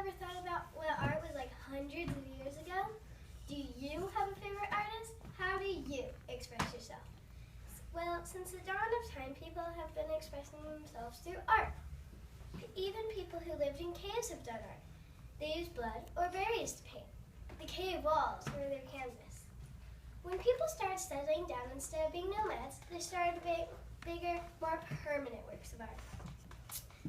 ever thought about what art was like hundreds of years ago? Do you have a favorite artist? How do you express yourself? Well, since the dawn of time, people have been expressing themselves through art. Even people who lived in caves have done art. They used blood or berries to paint. The cave walls were their canvas. When people started settling down instead of being nomads, they started to make bigger, more permanent works of art.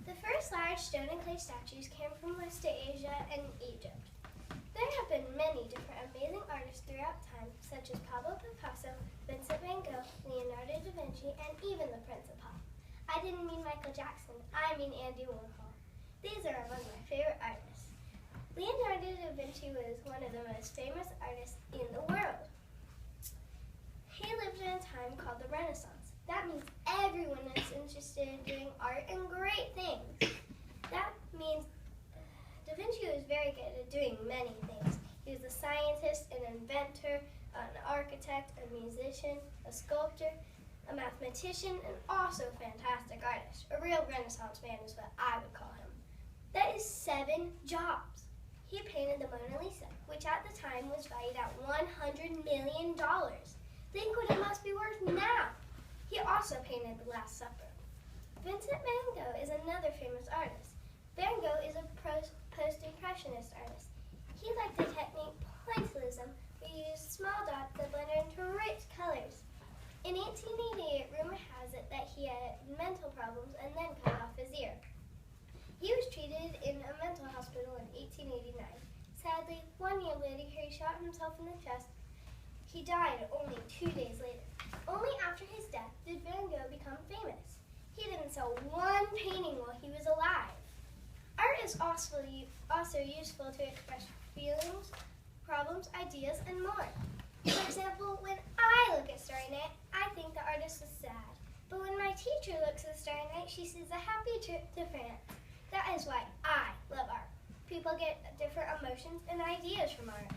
The first large stone and clay statues came from West Asia and Egypt. There have been many different amazing artists throughout time, such as Pablo Picasso, Vincent van Gogh, Leonardo da Vinci, and even the Prince of Pop. I didn't mean Michael Jackson, I mean Andy Warhol. These are among my favorite artists. Leonardo da Vinci was one of the most famous artists in the world. He lived in a time called the Renaissance. That means everyone is interested in doing art and great things. That means Da Vinci was very good at doing many things. He was a scientist, an inventor, an architect, a musician, a sculptor, a mathematician, and also a fantastic artist. A real Renaissance man is what I would call him. That is 7 jobs. He painted the Mona Lisa, which at the time was valued at $100 million. Think what it must be worth now. He also painted The Last Supper. Vincent van Gogh is another famous artist. Van Gogh is a post-impressionist artist. He liked the technique pointillism, where he used small dots that blended into rich colors. In 1888, rumor has it that he had mental problems and then cut off his ear. He was treated in a mental hospital in 1889. Sadly, 1 year later, he shot himself in the chest. He died only 2 days later. Only after his death did Van Gogh become famous. He didn't sell one painting while he was alive. Art is also useful to express feelings, problems, ideas, and more. For example, when I look at Starry Night, I think the artist is sad. But when my teacher looks at Starry Night, she sees a happy trip to France. That is why I love art. People get different emotions and ideas from art.